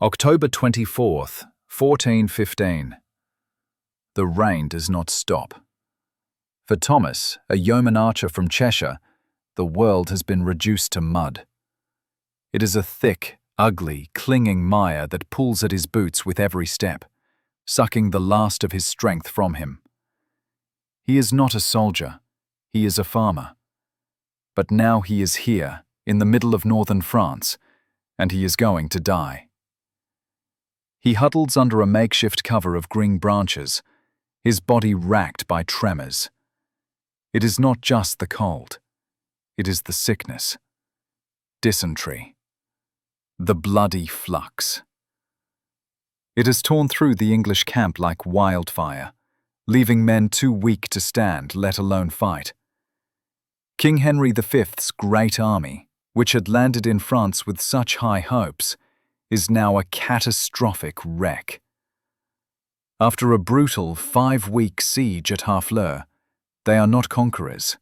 October 24th, 1415. The rain does not stop. For Thomas, a yeoman archer from Cheshire, the world has been reduced to mud. It is a thick, ugly, clinging mire that pulls at his boots with every step, sucking the last of his strength from him. He is not a soldier, he is a farmer. But now he is here, in the middle of northern France, and he is going to die. He huddles under a makeshift cover of green branches, his body racked by tremors. It is not just the cold. It is the sickness. Dysentery. The bloody flux. It has torn through the English camp like wildfire, leaving men too weak to stand, let alone fight. King Henry V's great army, which had landed in France with such high hopes, is now a catastrophic wreck. After a brutal 5-week siege at Harfleur, they are not conquerors.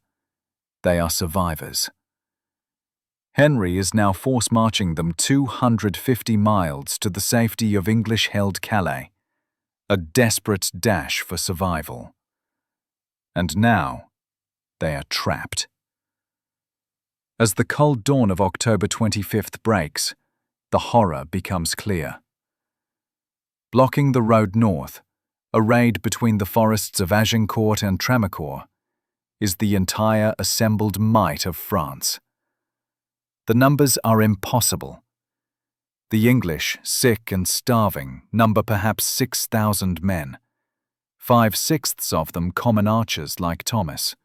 They are survivors. Henry is now force-marching them 250 miles to the safety of English-held Calais, a desperate dash for survival. And now, they are trapped. As the cold dawn of October 25th breaks, the horror becomes clear. Blocking the road north, arrayed between the forests of Agincourt and Tramecourt, is the entire assembled might of France. The numbers are impossible. The English, sick and starving, number perhaps 6,000 men, 5/6 of them common archers like Thomas.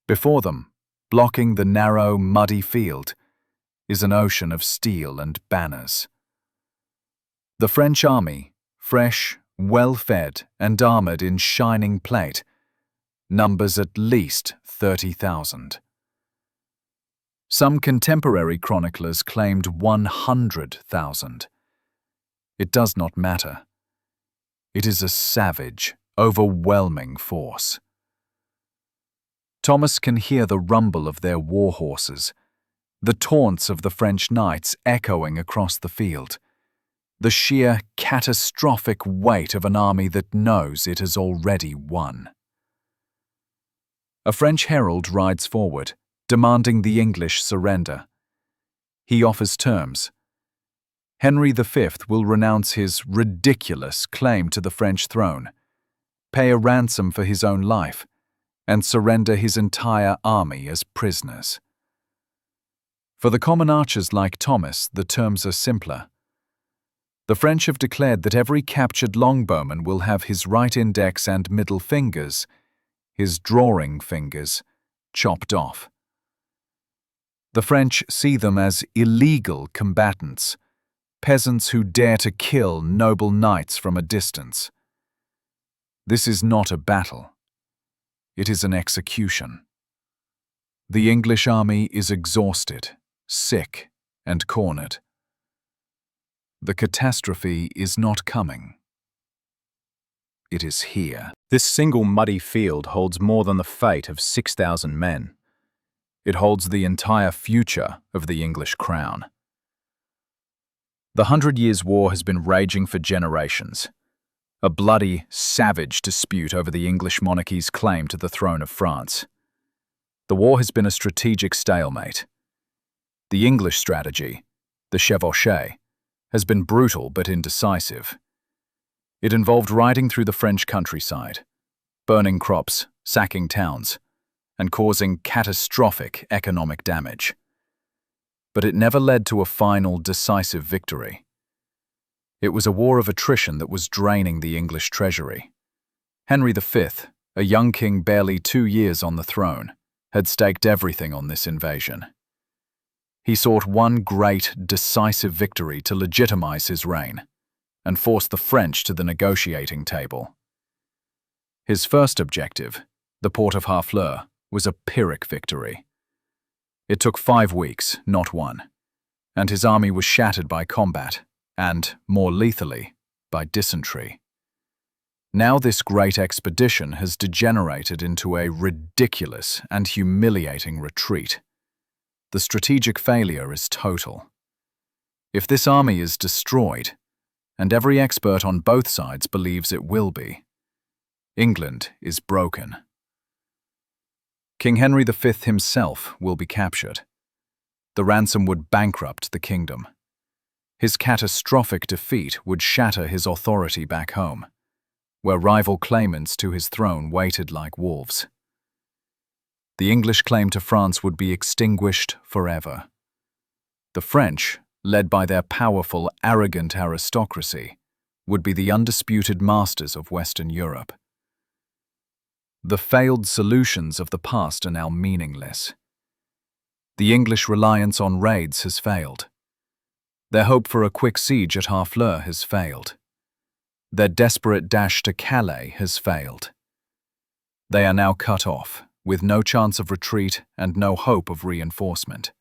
Before them, blocking the narrow, muddy field, is an ocean of steel and banners. The French army, fresh, well-fed and armored in shining plate, numbers at least 30,000. Some contemporary chroniclers claimed 100,000. It does not matter. It is a savage, overwhelming force. Thomas can hear the rumble of their war horses, the taunts of the French knights echoing across the field, the sheer catastrophic weight of an army that knows it has already won. A French herald rides forward, demanding the English surrender. He offers terms. Henry V will renounce his ridiculous claim to the French throne, pay a ransom for his own life, and surrender his entire army as prisoners. For the common archers like Thomas, the terms are simpler. The French have declared that every captured longbowman will have his right index and middle fingers, his drawing fingers, chopped off. The French see them as illegal combatants, peasants who dare to kill noble knights from a distance. This is not a battle. It is an execution. The English army is exhausted, sick, and cornered. The catastrophe is not coming. It is here. This single muddy field holds more than the fate of 6,000 men. It holds the entire future of the English crown. The 100 Years' War has been raging for generations, a bloody, savage dispute over the English monarchy's claim to the throne of France. The war has been a strategic stalemate. The English strategy, the chevauchée, has been brutal but indecisive. It involved riding through the French countryside, burning crops, sacking towns, and causing catastrophic economic damage. But it never led to a final, decisive victory. It was a war of attrition that was draining the English treasury. Henry V, a young king barely 2 years on the throne, had staked everything on this invasion. He sought one great, decisive victory to legitimize his reign and force the French to the negotiating table. His first objective, the port of Harfleur, was a Pyrrhic victory. It took 5 weeks, not one, and his army was shattered by combat and, more lethally, by dysentery. Now this great expedition has degenerated into a ridiculous and humiliating retreat. The strategic failure is total. If this army is destroyed, and every expert on both sides believes it will be, England is broken. King Henry V himself will be captured. The ransom would bankrupt the kingdom. His catastrophic defeat would shatter his authority back home, where rival claimants to his throne waited like wolves. The English claim to France would be extinguished forever. The French, led by their powerful, arrogant aristocracy, would be the undisputed masters of Western Europe. The failed solutions of the past are now meaningless. The English reliance on raids has failed. Their hope for a quick siege at Harfleur has failed. Their desperate dash to Calais has failed. They are now cut off, with no chance of retreat and no hope of reinforcement.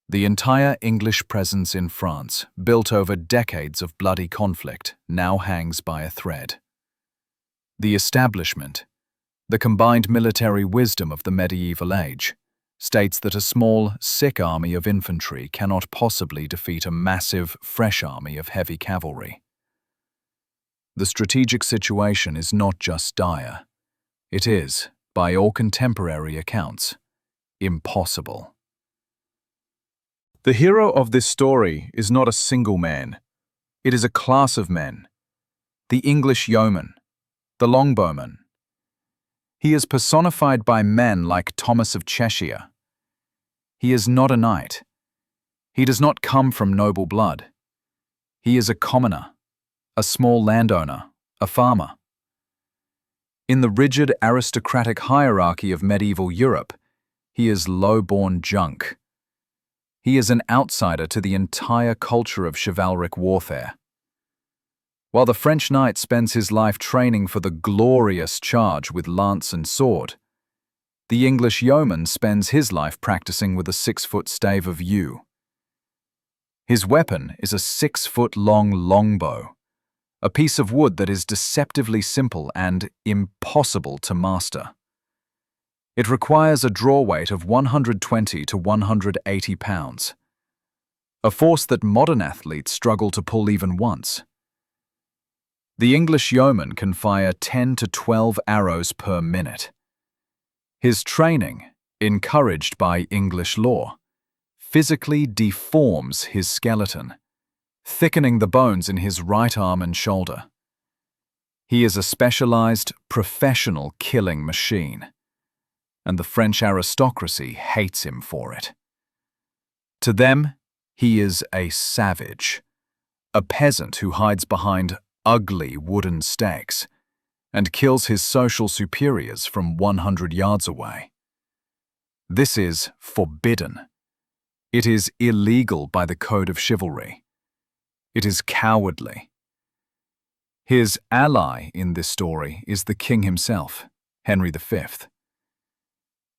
The entire English presence in France, built over decades of bloody conflict, now hangs by a thread. The establishment, the combined military wisdom of the medieval age, states that a small, sick army of infantry cannot possibly defeat a massive, fresh army of heavy cavalry. The strategic situation is not just dire. It is, by all contemporary accounts, impossible. The hero of this story is not a single man. It is a class of men. The English yeoman, the longbowman. He is personified by men like Thomas of Cheshire. He is not a knight. He does not come from noble blood. He is a commoner, a small landowner, a farmer. In the rigid aristocratic hierarchy of medieval Europe, he is low-born junk. He is an outsider to the entire culture of chivalric warfare. While the French knight spends his life training for the glorious charge with lance and sword, the English yeoman spends his life practicing with a 6-foot stave of yew. His weapon is a 6-foot-long longbow, a piece of wood that is deceptively simple and impossible to master. It requires a draw weight of 120 to 180 pounds, a force that modern athletes struggle to pull even once. The English yeoman can fire 10 to 12 arrows per minute. His training, encouraged by English law, physically deforms his skeleton, thickening the bones in his right arm and shoulder. He is a specialized, professional killing machine, and the French aristocracy hates him for it. To them, he is a savage, a peasant who hides behind ugly wooden stakes and kills his social superiors from 100 yards away. This is forbidden. It is illegal by the code of chivalry. It is cowardly. His ally in this story is the king himself, Henry V.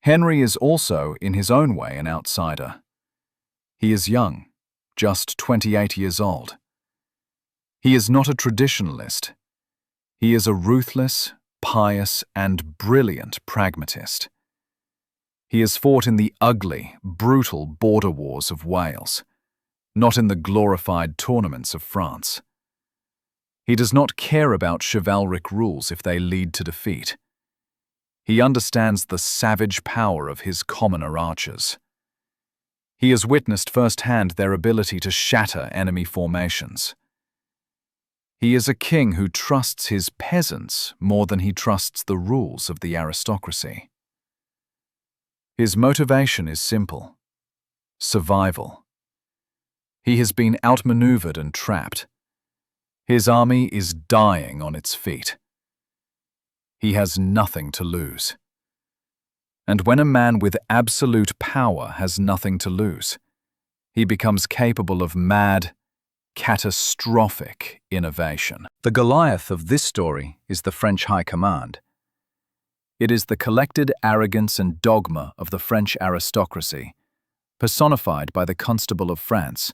Henry is also, in his own way, an outsider. He is young, just 28 years old. He is not a traditionalist. He is a ruthless, pious, and brilliant pragmatist. He has fought in the ugly, brutal border wars of Wales, not in the glorified tournaments of France. He does not care about chivalric rules if they lead to defeat. He understands the savage power of his commoner archers. He has witnessed firsthand their ability to shatter enemy formations. He is a king who trusts his peasants more than he trusts the rules of the aristocracy. His motivation is simple: survival. He has been outmaneuvered and trapped. His army is dying on its feet. He has nothing to lose. And when a man with absolute power has nothing to lose, he becomes capable of mad, catastrophic innovation. The Goliath of this story is the French High Command. It is the collected arrogance and dogma of the French aristocracy, personified by the Constable of France,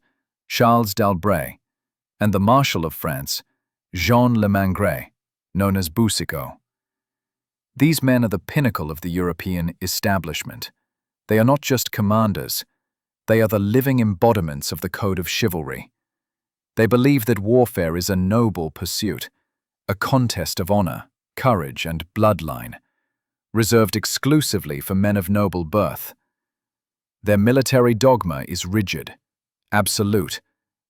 Charles d'Albret, and the Marshal of France, Jean Le Mangret, known as Boucicaut. These men are the pinnacle of the European establishment. They are not just commanders, They are the living embodiments of the code of chivalry. They believe that warfare is a noble pursuit, a contest of honor, courage, and bloodline, reserved exclusively for men of noble birth. Their military dogma is rigid, absolute,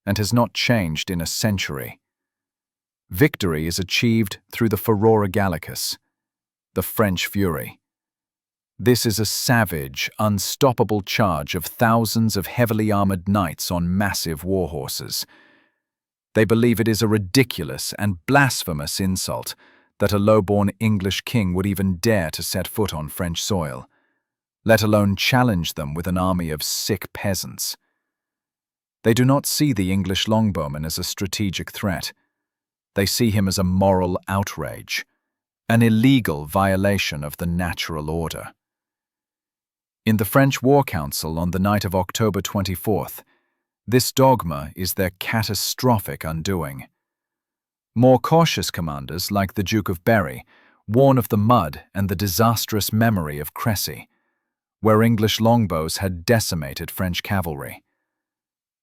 and has not changed in a century. Victory is achieved through the furor Gallicus, the French fury. This is a savage, unstoppable charge of thousands of heavily armored knights on massive war horses. They believe it is a ridiculous and blasphemous insult that a low-born English king would even dare to set foot on French soil, let alone challenge them with an army of sick peasants. They do not see the English Longbowman as a strategic threat. They see him as a moral outrage, an illegal violation of the natural order. In the French War Council on the night of October 24th, this dogma is their catastrophic undoing. More cautious commanders, like the Duke of Berry, warn of the mud and the disastrous memory of Crécy, where English longbows had decimated French cavalry.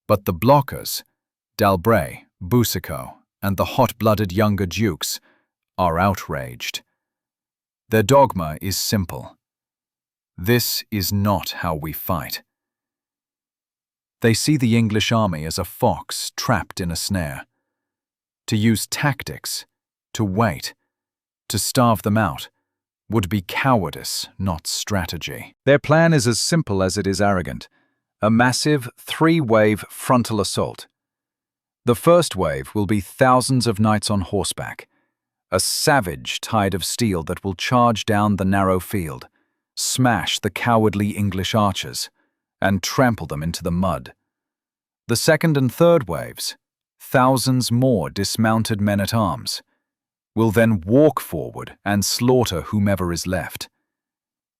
But the blockers, d'Albret, Boucicaut, and the hot-blooded younger dukes, are outraged. Their dogma is simple. This is not how we fight. They see the English army as a fox trapped in a snare. To use tactics, to wait, to starve them out, would be cowardice, not strategy. Their plan is as simple as it is arrogant: a massive, three-wave frontal assault. The first wave will be thousands of knights on horseback, a savage tide of steel that will charge down the narrow field, smash the cowardly English archers, and trample them into the mud. The second and third waves, thousands more dismounted men-at-arms, will then walk forward and slaughter whomever is left.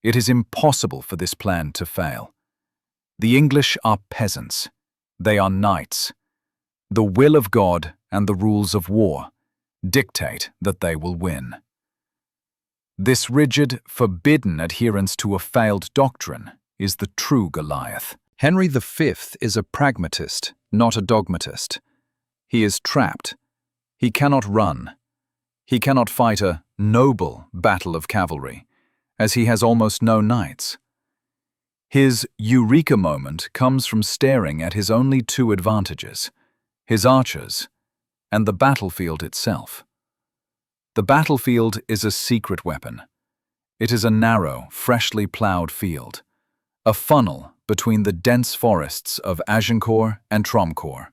It is impossible for this plan to fail. The English are peasants. They are knights. The will of God and the rules of war dictate that they will win. This rigid, forbidden adherence to a failed doctrine is the true Goliath. Henry V is a pragmatist, not a dogmatist. He is trapped. He cannot run. He cannot fight a noble battle of cavalry, as he has almost no knights. His eureka moment comes from staring at his only two advantages, his archers and the battlefield itself. The battlefield is a secret weapon. It is a narrow, freshly ploughed field, a funnel between the dense forests of Agincourt and Tromcourt.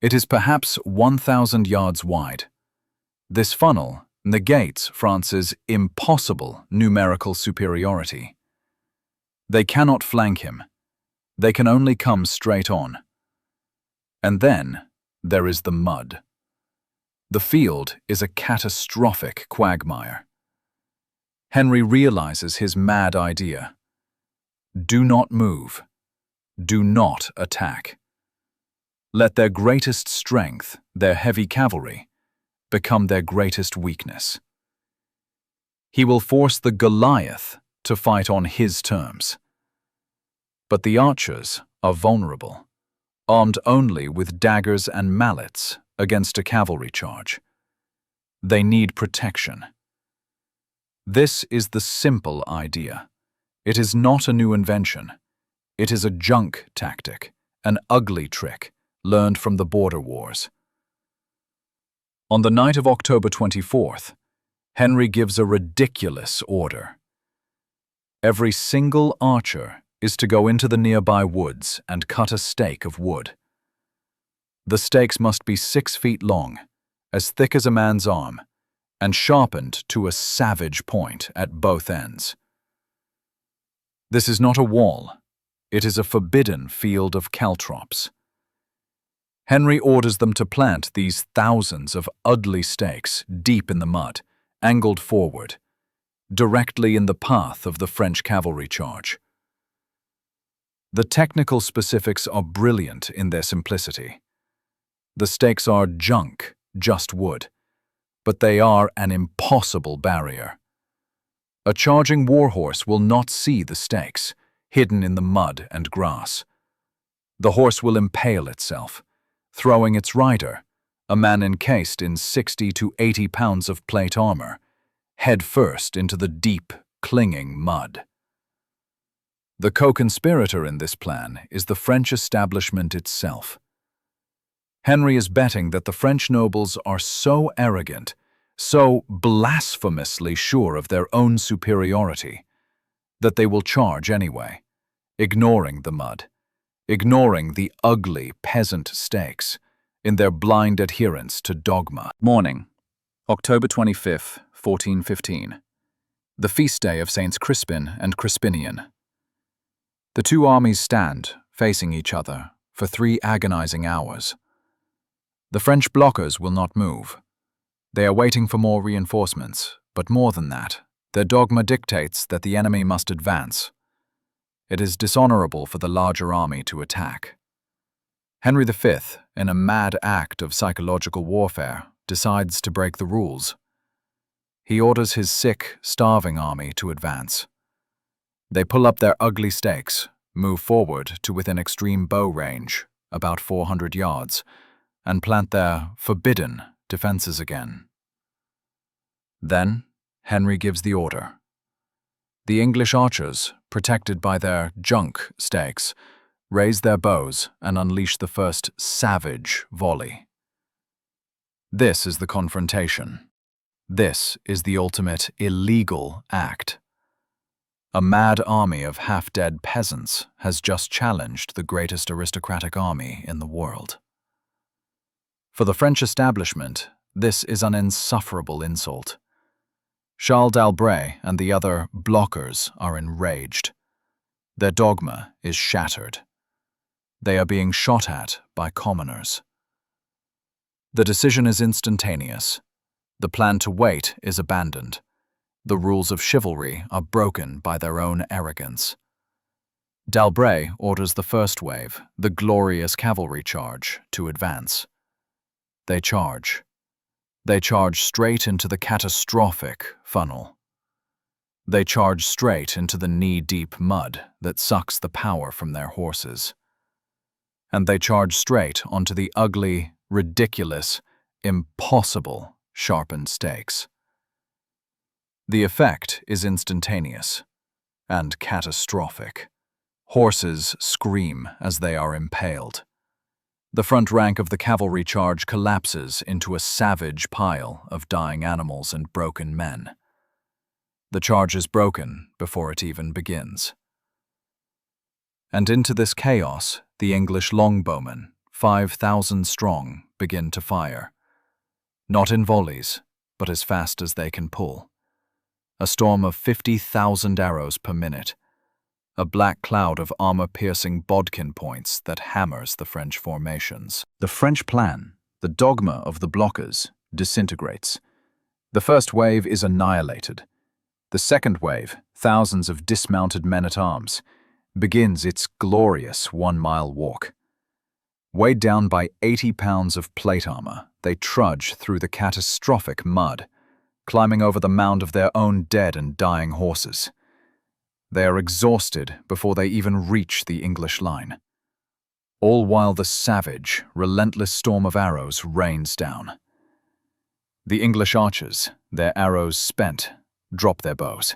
It is perhaps 1,000 yards wide. This funnel negates France's impossible numerical superiority. They cannot flank him. They can only come straight on. And then there is the mud. The field is a catastrophic quagmire. Henry realizes his mad idea. Do not move. Do not attack. Let their greatest strength, their heavy cavalry, become their greatest weakness. He will force the Goliath to fight on his terms. But the archers are vulnerable, armed only with daggers and mallets against a cavalry charge. They need protection. This is the simple idea. It is not a new invention. It is a junk tactic, an ugly trick learned from the border wars. On the night of October 24th, Henry gives a ridiculous order. Every single archer is to go into the nearby woods and cut a stake of wood. The stakes must be 6 feet long, as thick as a man's arm, and sharpened to a savage point at both ends. This is not a wall. It is a forbidden field of caltrops. Henry orders them to plant these thousands of ugly stakes deep in the mud, angled forward, directly in the path of the French cavalry charge. The technical specifics are brilliant in their simplicity. The stakes are junk, just wood, but they are an impossible barrier. A charging warhorse will not see the stakes, hidden in the mud and grass, The horse will impale itself, throwing its rider, a man encased in 60 to 80 pounds of plate armor, head first into the deep, clinging mud. The co-conspirator in this plan is the French establishment itself. Henry is betting that the French nobles are so arrogant, so blasphemously sure of their own superiority, that they will charge anyway, ignoring the mud, ignoring the ugly peasant stakes, in their blind adherence to dogma. Morning, October 25th, 1415. The feast day of Saints Crispin and Crispinian. The two armies stand, facing each other, for 3 agonizing hours. The French blockers will not move. They are waiting for more reinforcements, but more than that, their dogma dictates that the enemy must advance. It is dishonorable for the larger army to attack. Henry V, in a mad act of psychological warfare, decides to break the rules. He orders his sick, starving army to advance. They pull up their ugly stakes, move forward to within extreme bow range, about 400 yards, and plant their forbidden defenses again. Then, Henry gives the order. The English archers, protected by their junk stakes, raise their bows and unleash the first savage volley. This is the confrontation. This is the ultimate illegal act. A mad army of half-dead peasants has just challenged the greatest aristocratic army in the world. For the French establishment, this is an insufferable insult. Charles d'Albret and the other blockers are enraged. Their dogma is shattered. They are being shot at by commoners. The decision is instantaneous. The plan to wait is abandoned. The rules of chivalry are broken by their own arrogance. D'Albret orders the first wave, the glorious cavalry charge, to advance. They charge. They charge straight into the catastrophic funnel. They charge straight into the knee-deep mud that sucks the power from their horses. And they charge straight onto the ugly, ridiculous, impossible sharpened stakes. The effect is instantaneous and catastrophic. Horses scream as they are impaled. The front rank of the cavalry charge collapses into a savage pile of dying animals and broken men. The charge is broken before it even begins. And into this chaos, the English Longbowmen, 5,000 strong, begin to fire. Not in volleys, but as fast as they can pull. A storm of 50,000 arrows per minute. A black cloud of armor-piercing bodkin points that hammers the French formations. The French plan, the dogma of the blockers, disintegrates. The first wave is annihilated. The second wave, thousands of dismounted men-at-arms, begins its glorious 1-mile walk. Weighed down by 80 pounds of plate armor, they trudge through the catastrophic mud, climbing over the mound of their own dead and dying horses. They are exhausted before they even reach the English line. All while the savage, relentless storm of arrows rains down. The English archers, their arrows spent, drop their bows.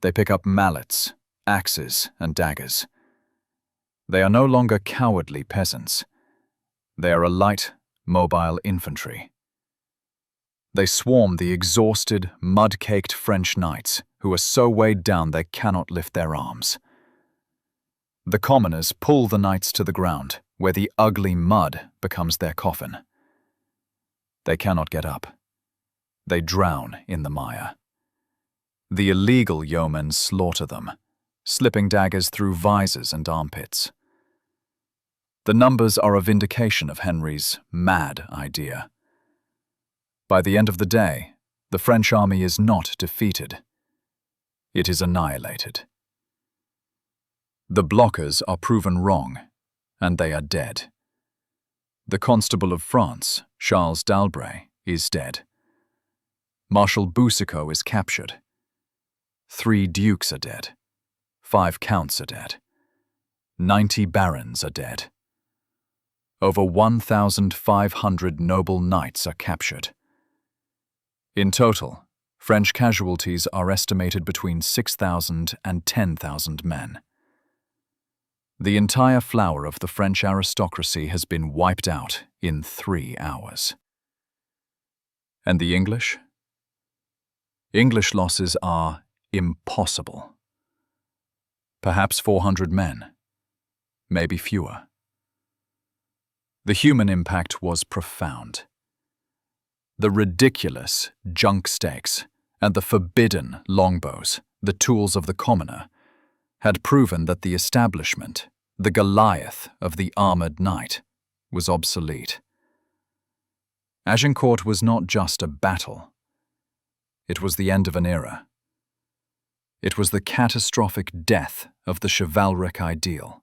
They pick up mallets, axes, and daggers. They are no longer cowardly peasants. They are a light, mobile infantry. They swarm the exhausted, mud-caked French knights, who are so weighed down they cannot lift their arms. The commoners pull the knights to the ground, where the ugly mud becomes their coffin. They cannot get up. They drown in the mire. The illegal yeomen slaughter them, slipping daggers through visors and armpits. The numbers are a vindication of Henry's mad idea. By the end of the day, the French army is not defeated. It is annihilated. The blockers are proven wrong, and they are dead. The Constable of France, Charles d'Albret, is dead. Marshal Boucicaut is captured. 3 dukes are dead. 5 counts are dead. 90 barons are dead. Over 1,500 noble knights are captured. In total, French casualties are estimated between 6,000 and 10,000 men. The entire flower of the French aristocracy has been wiped out in 3 hours. And the English? English losses are impossible. Perhaps 400 men, maybe fewer. The human impact was profound. The ridiculous junk stakes and the forbidden longbows, the tools of the commoner, had proven that the establishment, the Goliath of the armored knight, was obsolete. Agincourt was not just a battle. It was the end of an era. It was the catastrophic death of the chivalric ideal.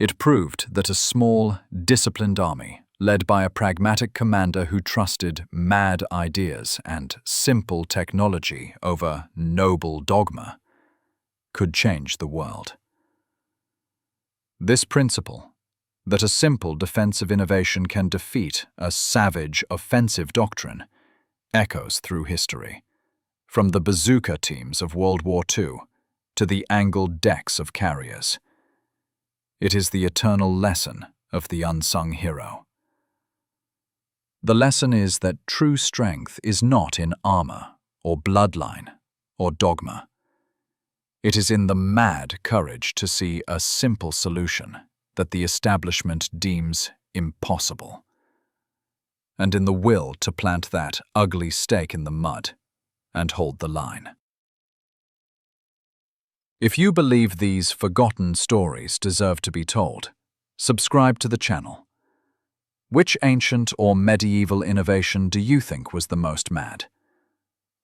It proved that a small, disciplined army, led by a pragmatic commander who trusted mad ideas and simple technology over noble dogma, could change the world. This principle, that a simple defensive innovation can defeat a savage offensive doctrine, echoes through history, from the bazooka teams of World War II to the angled decks of carriers. It is the eternal lesson of the unsung hero. The lesson is that true strength is not in armor or bloodline or dogma. It is in the mad courage to see a simple solution that the establishment deems impossible, and in the will to plant that ugly stake in the mud and hold the line. If you believe these forgotten stories deserve to be told, subscribe to the channel. Which ancient or medieval innovation do you think was the most mad?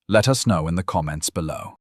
Let us know in the comments below.